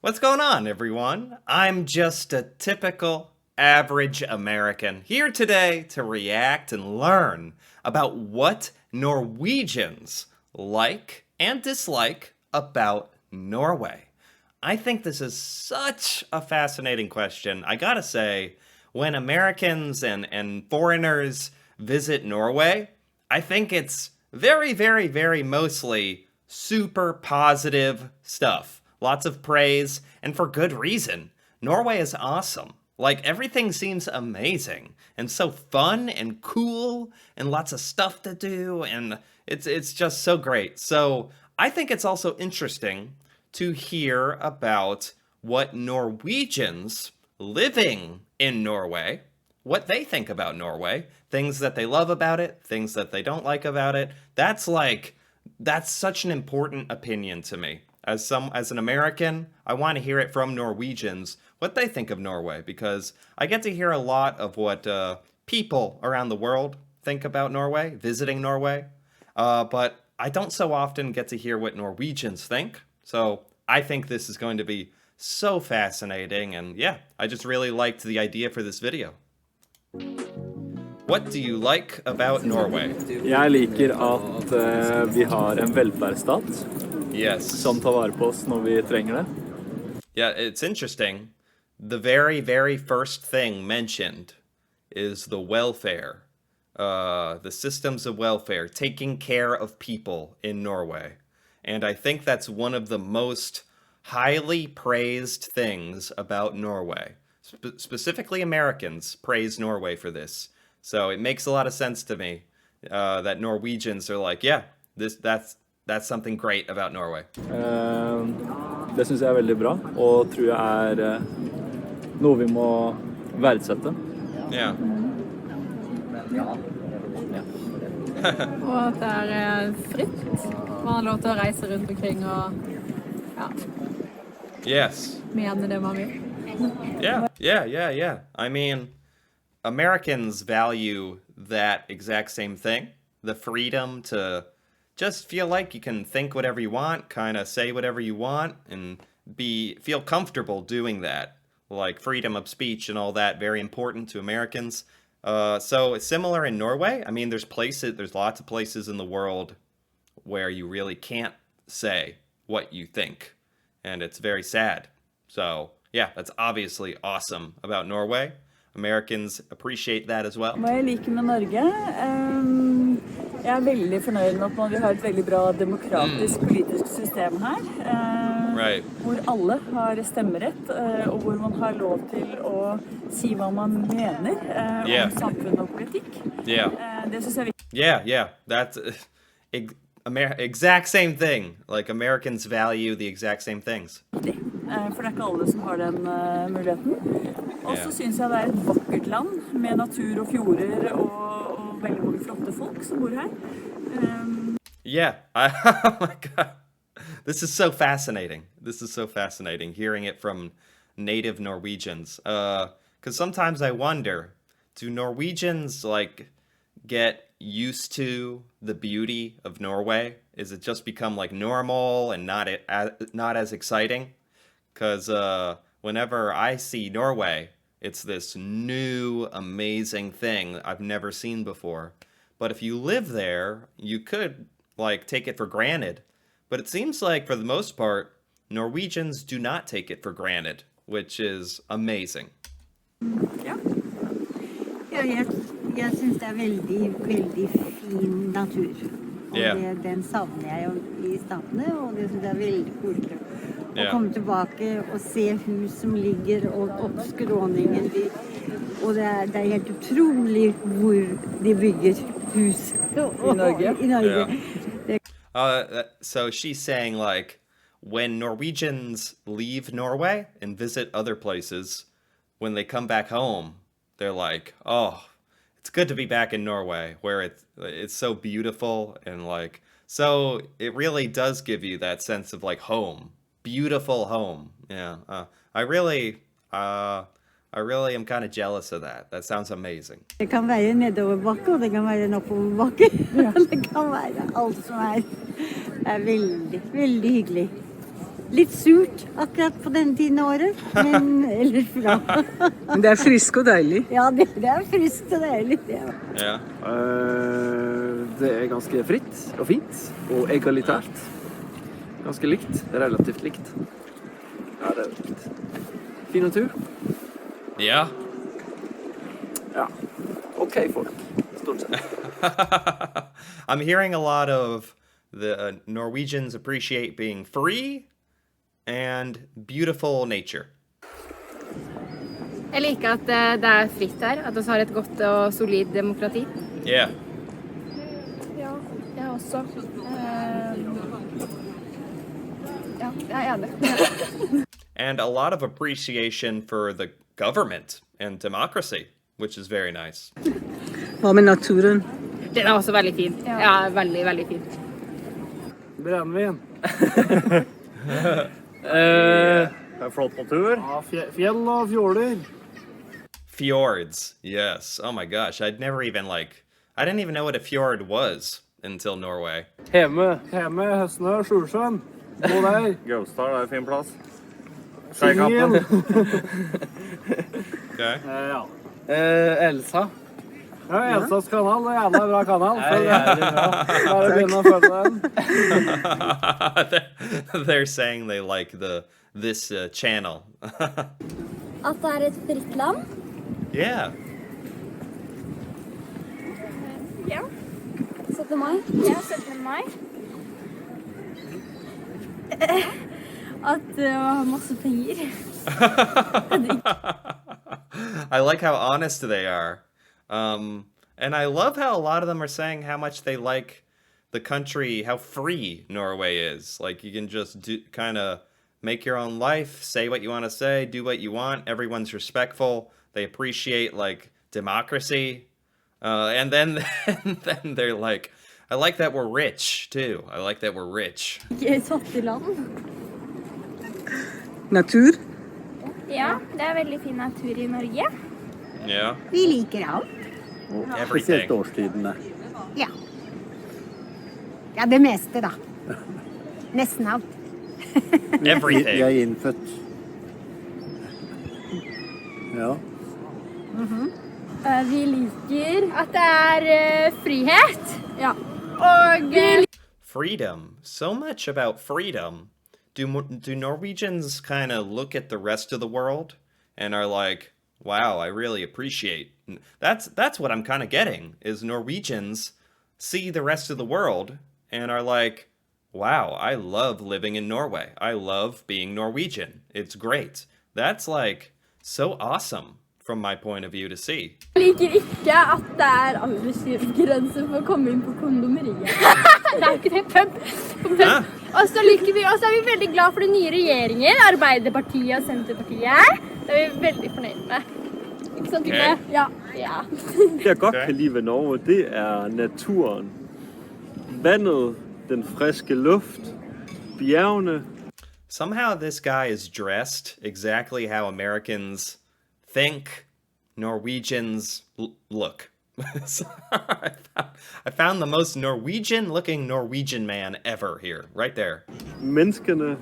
What's going on, everyone? I'm just a typical average American here today to react and learn about what Norwegians like and dislike about Norway. I think this is such a fascinating question. I gotta say, when Americans and foreigners visit Norway, I think it's very, very, very mostly super positive stuff. Lots of praise, and for good reason. Norway is awesome. Like, everything seems amazing and so fun and cool and lots of stuff to do, and it's just so great. So, I think it's also interesting to hear about what Norwegians living in Norway, what they think about Norway, things that they love about it, things that they don't like about it. That's such an important opinion to me. As an American, I want to hear it from Norwegians what they think of Norway, because I get to hear a lot of what people around the world think about Norway, visiting Norway, but I don't so often get to hear what Norwegians think. So I think this is going to be so fascinating, and yeah, I just really liked the idea for this video. What do you like about Norway? Jeg liker at vi har en velferdsstat Yes. som tar vare på oss når vi trenger det. Yeah, it's interesting. The very, very first thing mentioned is the welfare, the systems of welfare, taking care of people in Norway. And I think that's one of the most highly praised things about Norway. Specifically, Americans praise Norway for this. So it makes a lot of sense to me that Norwegians are like, yeah, that's something great about Norway. Det synes jeg er veldig bra, og tror jeg er noe vi må verdsette. Yeah. Og at det er fritt. Man har lov til å reise rundt omkring og Yes. mene det man vil. Yeah. I mean, Americans value that exact same thing. The freedom to just feel like you can think whatever you want, kind of say whatever you want, and feel comfortable doing that. Like freedom of speech and all that, very important to Americans. So it's similar in Norway. I mean, there's lots of places in the world where you really can't say what you think, and it's very sad. So yeah, that's obviously awesome about Norway. Americans appreciate that as well. Hva jeg liker med Norge? Jeg er veldig fornøyd med at vi har et veldig bra demokratisk politisk system her. Right. Hvor alle har stemmerett, og hvor man har lov til å si hva man mener om samfunn og politikk. Det synes jeg er viktig. Yeah. That's exact same thing. Like, Americans value the exact same things. For det er ikke alle som har den muligheten. Og så synes jeg det er et vakkert land med natur og fjorder og veldig mange flotte folk som bor her. Oh my God. This is so fascinating. Hearing it from native Norwegians. Because sometimes I wonder, do Norwegians get used to the beauty of Norway? Is it just become like normal and not as exciting? Because whenever I see Norway, it's this new, amazing thing I've never seen before. But if you live there, you could take it for granted. But it seems like, for the most part, Norwegians do not take it for granted, which is amazing. Jeg synes det er veldig, veldig fin natur. Og den savner jeg jo I statene, og det synes jeg er veldig koselig. Å komme tilbake og se hus som ligger opp skråningen. Og det er helt utrolig hvor de bygger hus I Norge. So she's saying, when Norwegians leave Norway and visit other places, when they come back home, they're like, oh, it's good to be back in Norway, where it's so beautiful, and so it really does give you that sense of home, beautiful home. Yeah, I really am kind of jealous of that. That sounds amazing. Det kan være nedoverbakke, og det kan være en oppoverbakke. Det kan være alt som er veldig, veldig hyggelig. Litt surt akkurat på denne tiden av året, men ellers bra. Men det frisk og deilig. Ja, det friskt og deilig. Yeah. Det ganske fritt og fint, og egalitært. Ganske likt, relativt likt. Ja, det likt. Fin natur. Yeah. Ja, ok folk, stort sett. I'm hearing a lot of the Norwegians appreciate being free and beautiful nature. Jeg liker at det fritt her, at vi har et godt og solid demokrati. Yeah. Ja, jeg også. Ja, jeg enig. And a lot of appreciation for the government and democracy, which is very nice. Hva med naturen? Den også veldig fin. Ja, veldig, veldig fin. Brennvin. Flott natur. Ja, fjell og fjorder. Fjords, yes. Oh my gosh, I didn't even know what a fjord was until Norway. Heme, Høsnø, Sjulsjøen. Gå der. Gausdal fin plass. Singel. Okay. Ja. Elsa. Ja, Elsas kanal, det jævla bra kanal. Bare begynne å følge den. They're saying they like this channel. At det et fritt land. Yeah. Ja. 17. mai. Ja, 17. mai. At har masse penger. I like how honest they are. And I love how a lot of them are saying how much they like the country, how free Norway is. Like, you can just kind of make your own life, say what you want to say, do what you want. Everyone's respectful. They appreciate, like, democracy. And then they're like, I like that we're rich, too. I like that we're rich. Ikke et fattig land. Natur? Ja, det veldig fin natur I Norge. Yeah. Vi liker alt. Everything. Spesielt årstidene. Ja. Ja, det meste da. Nesten alt. Everything. Jeg innfødt. Ja. Vi liker at det frihet. Ja. Og Freedom. So much about freedom. Do Norwegians kind of look at the rest of the world and are like, wow, I really appreciate. That's what I'm kind of getting, is Norwegians see the rest of the world and are like, wow, I love living in Norway. I love being Norwegian. It's great. That's like so awesome from my point of view to see. Jeg liker ikke at det aldersgrense for å komme inn på kondomeriet. Det ikke det, pub. Og så liker vi, og så vi veldig glad for den nye regjeringen, Arbeiderpartiet og Senterpartiet. Det vi veldig fornøyd med. Ikke sant, Trygve? Ja. Det jeg godt kan lide ved Norge, det naturen. Vandet, den friske luft, bjergene. Somehow this guy is dressed exactly how Americans think Norwegians look. So I found the most Norwegian-looking Norwegian man ever here, right there. Menneskene,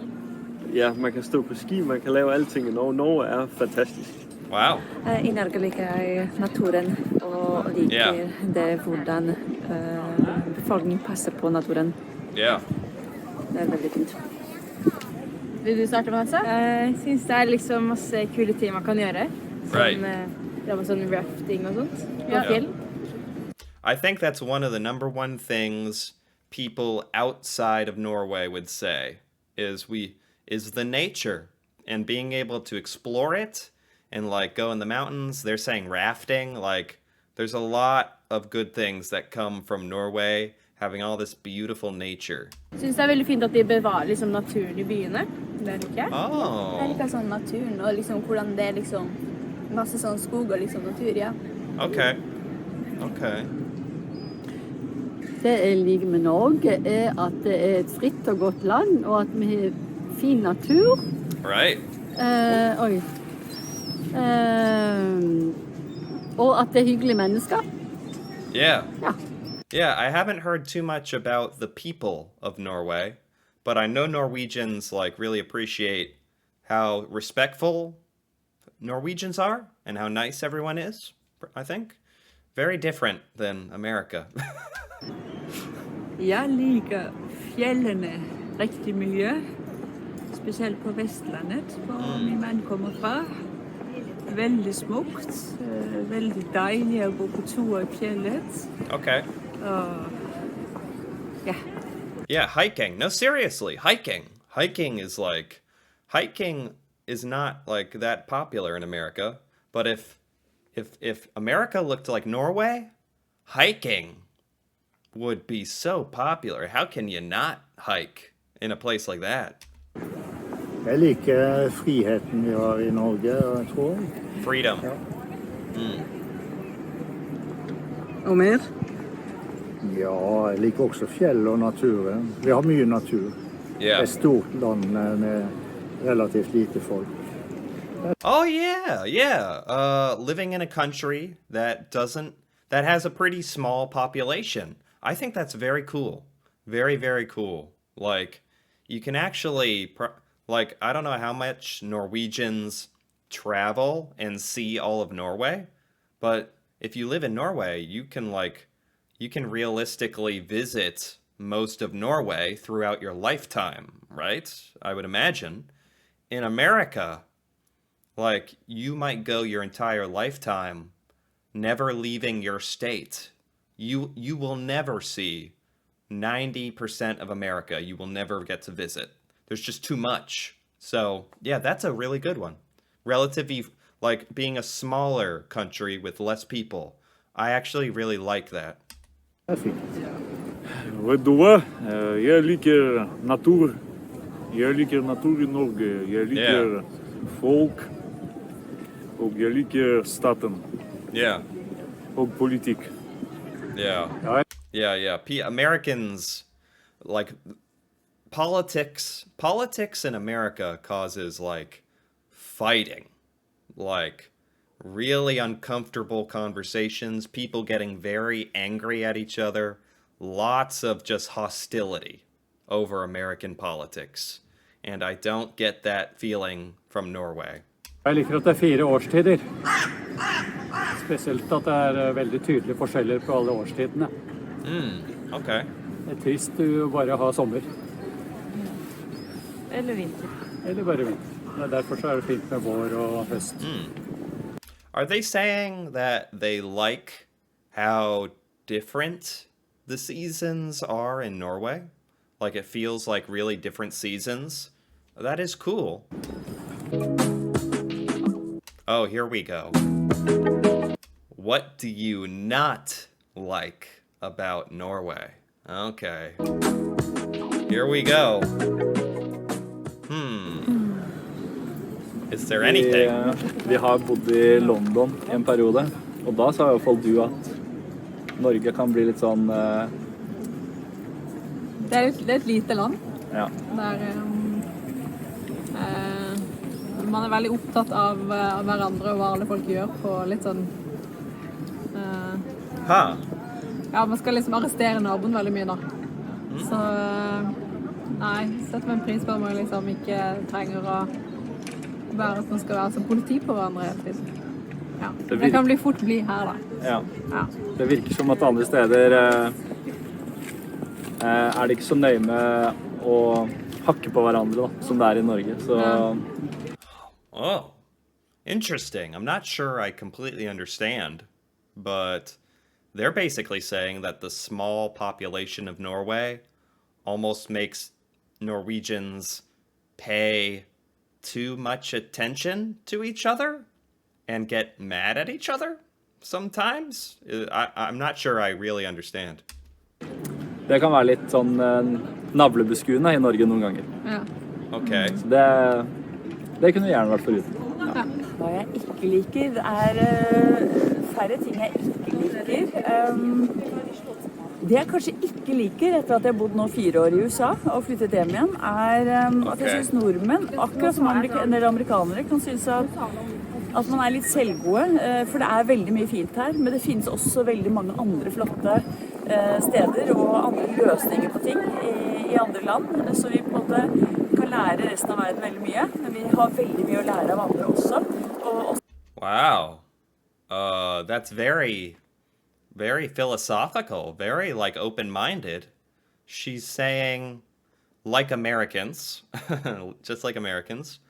ja, man kan stå på ski, man kan lave alting I Norge. Norge fantastisk. Wow. I Norge liker jeg naturen og liker det hvordan befolkningen passer på naturen. Yeah. Det veldig fint. Vil du starte, Vanessa? Jeg synes det liksom masse kule ting man kan gjøre. Right. Sånn rafting og sånt. Ja. Fjell. I think that's one of the number one things people outside of Norway would say is the nature and being able to explore it and like go in the mountains. They're saying rafting. Like, there's a lot of good things that come from Norway, having all this beautiful nature. Jeg synes det veldig fint at de bevarer liksom naturen I byene. Det liker jeg. Oh. Jeg liker sånn naturen og liksom hvordan det liksom masse sånn skog og liksom natur, ja. Okay. Okay. Det jeg liker med Norge at det et fritt og godt land, og at vi har fin natur. Right. Og at det hyggelige mennesker. Yeah. Ja. Yeah, I haven't heard too much about the people of Norway, but I know Norwegians like really appreciate how respectful Norwegians are and how nice everyone is, I think. Very different than America. Jeg liker fjellene riktig mye, spesielt på Vestlandet, hvor min mann kommer fra. Veldig smukt, veldig deilig å gå på tur I fjellet. Okay. Yeah. Yeah, hiking. No, seriously, hiking. Hiking is not like that popular in America, but if America looked like Norway, hiking would be so popular. How can you not hike in a place like that? Jeg liker friheten vi har I Norge, tror jeg. Freedom. Ja. Og mer? Ja, jeg liker også fjell og naturen. Vi har mye natur. Yeah. Det et stort land med relativt lite folk. Oh yeah. Living in a country that has a pretty small population. I think that's very cool. Very, very cool. Like, you can actually, like, I don't know how much Norwegians travel and see all of Norway, but if you live in Norway, you can realistically visit most of Norway throughout your lifetime, right? I would imagine. In America, like, you might go your entire lifetime never leaving your state. You will never see 90% of America. You will never get to visit. There's just too much. So, yeah, that's a really good one. Relatively, like, being a smaller country with less people. I actually really like that. Det fint. Vet du hva? Jeg liker natur. Jeg liker natur I Norge. Jeg liker folk. Og jeg liker staten. Yeah. Og politikk. Yeah. Americans, like, politics in America causes, like, fighting. Like, really uncomfortable conversations, people getting very angry at each other, lots of just hostility over American politics. And I don't get that feeling from Norway. Jeg liker at det 4 årstider. Spesielt at det veldig tydelige forskjeller på alle årstidene. Okay. Det trist å bare ha sommer. Eller vinter. Eller bare vinter. Derfor så det fint med vår og høst. Are they saying that they like how different the seasons are in Norway? Like, it feels like really different seasons? That is cool. Oh, here we go. What do you not like about Norway? Okay. Here we go. Is there anything? Vi har bodd I London I en periode, og da sa I hvert fall du at Norge kan bli litt sånn... Det er et lite land. Ja. Der man veldig opptatt av hverandre og hva alle folk gjør på litt sånn... Ja, man skal liksom arrestere naboen veldig mye da. Så nei, setter meg en pris på at man liksom ikke trenger å være at man skal være som politi på hverandre hele tiden. Ja, det kan fort bli her da. Ja. Det virker som at andre steder det ikke så nøye med å hakke på hverandre da, som det I Norge. Så... Oh, interesting. I'm not sure I completely understand, but they're basically saying that the small population of Norway almost makes Norwegians pay too much attention to each other and get mad at each other sometimes. I'm not sure I really understand. Det kan være litt sånn navlebeskuende I Norge noen ganger. Ja. Okay. Så det kunne gjerne vært foruten. Ja. Hva jeg ikke liker, det færre ting jeg ikke liker. Det jeg kanskje ikke liker etter at jeg har bodd nå 4 år I USA og flyttet hjem igjen, at jeg synes nordmenn, akkurat som en del amerikanere, kan synes at man litt selvgode, for det veldig mye fint her, men det finnes også veldig mange andre flotte steder og andre løsninger på ting i andre land. Så vi på en måte kan lære resten av verden veldig mye, men vi har veldig mye å lære av andre også. Wow. That's very, very philosophical, very like open-minded. She's saying, like Americans, just like Americans,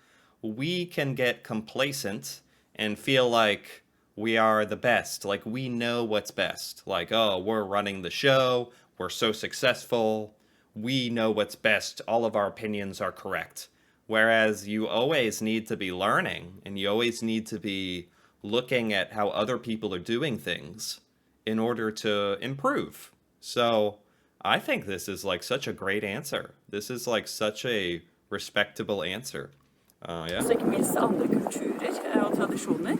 we can get complacent and feel like we are the best, like we know what's best. Like, oh, we're running the show, we're so successful, we know what's best, all of our opinions are correct. Whereas you always need to be learning, and you always need to be looking at how other people are doing things in order to improve. So I think this is like such a great answer. This is like such a respectable answer. Yeah. Så ikke minst andre kulturer og tradisjoner,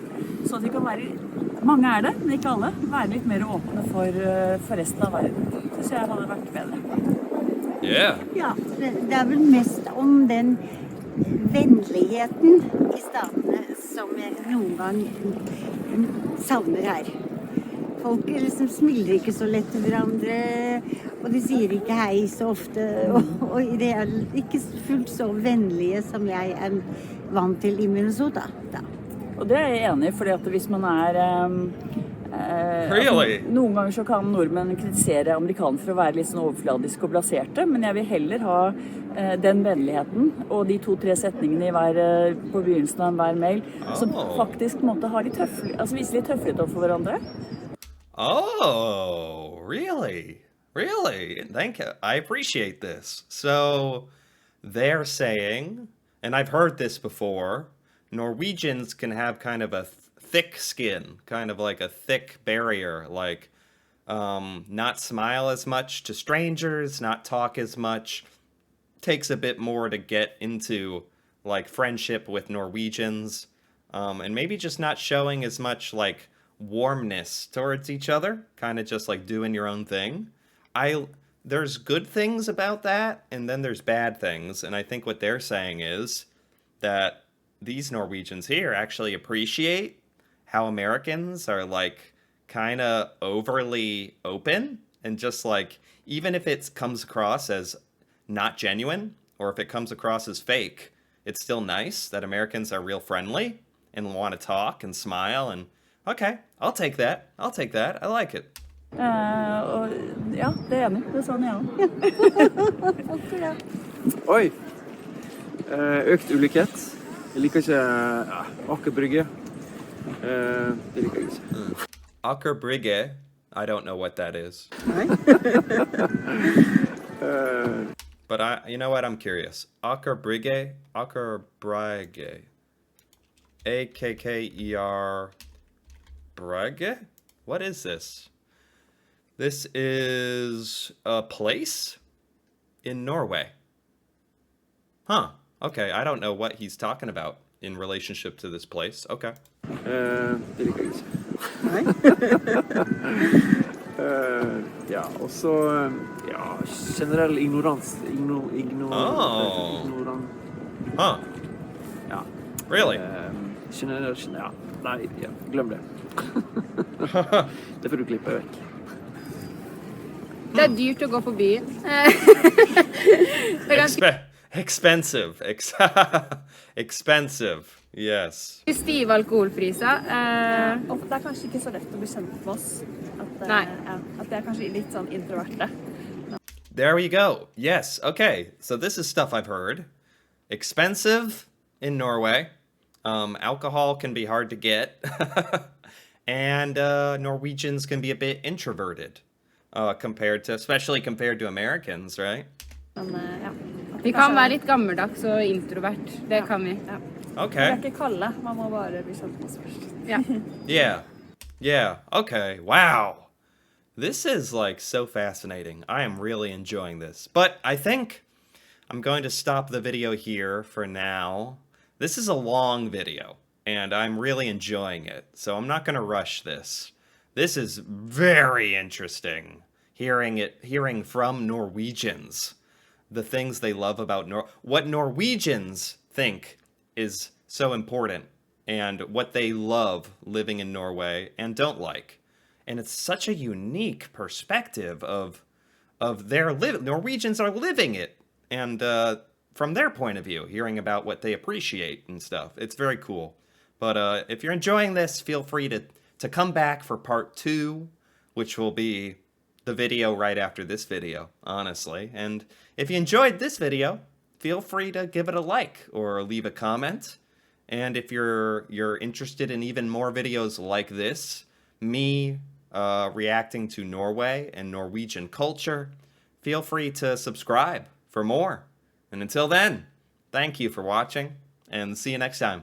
så at vi kan være, mange er det, men ikke alle, være litt mer åpne for resten av verden. Så jeg hadde vært bedre. Yeah. Ja, det er vel mest om den vennligheten i statene som jeg noen gang savner her. Folk liksom smiler ikke så lett til hverandre, og de sier ikke hei så ofte, og de er ikke fullt så vennlige som jeg er vant til i Minnesota. Da. Og det er jeg enig i, fordi at hvis man Really? Noen ganger så kan nordmenn kritisere amerikanere for å være litt sånn overfladiske og blaserte, men jeg vil heller ha den vennligheten og de 2-3 setningene på begynnelsen av hver mail som faktisk måtte ha litt altså vise litt tøffere overfor hverandre. Oh, really? Really? Thank you. I appreciate this. So they're saying, and I've heard this before, Norwegians can have kind of a thick skin, kind of like a thick barrier, like not smile as much to strangers, not talk as much. Takes a bit more to get into like friendship with Norwegians, and maybe just not showing as much like warmness towards each other, kind of just like doing your own thing. There's good things about that, and then there's bad things, and I think what they're saying is that these Norwegians here actually appreciate how Americans are like kind of overly open, and just like, even if it comes across as not genuine, or if it comes across as fake, it's still nice that Americans are real friendly and want to talk and smile, and okay, I'll take that. I'll take that. I like it. Og ja, det er enig. Det sa han, ja. Oi! Økt ulikhet. Jeg liker ikke Aker Brygge. Det liker jeg ikke. Aker Brygge, I don't know what that is. But you know what? I'm curious. Aker Brygge? Aker Brygge. A-K-K-E-R... Brygge? What is this? This is a place in Norway. Huh. Okay, I don't know what he's talking about in relationship to this place. Okay. Det liker jeg ikke. Ja, og så generell ignorans. Ignorant. Huh. Ja. Really? Generell, ja. Nei, ja, glem det. Det får du klippe vekk. Det er dyrt å gå på byen. Expensive. Expensive. Yes. Stive alkoholpriser. Og det er kanskje ikke så lett å bli kjent med oss. At det er kanskje litt sånn introverte. There we go. Yes. Okay. So this is stuff I've heard. Expensive in Norway. Alcohol can be hard to get. And Norwegians can be a bit introverted. Especially compared to Americans, right? Men, ja. Vi kan være litt gammeldags og introvert. Det kan vi. Ja. Okay. Vi er ikke kalde. Man må bare bli kjent med oss først. Ja. Yeah. Okay. Wow. This is like so fascinating. I am really enjoying this. But I think I'm going to stop the video here for now. This is a long video, and I'm really enjoying it, so I'm not going to rush this. This is very interesting, hearing from Norwegians, the things they love about what Norwegians think is so important, and what they love living in Norway and don't like. And it's such a unique perspective of their Norwegians are living it, and from their point of view, hearing about what they appreciate and stuff. It's very cool. But if you're enjoying this, feel free to come back for part 2, which will be the video right after this video, honestly. And if you enjoyed this video, feel free to give it a like or leave a comment. And if you're interested in even more videos like this, me reacting to Norway and Norwegian culture, feel free to subscribe for more. And until then, thank you for watching, and see you next time.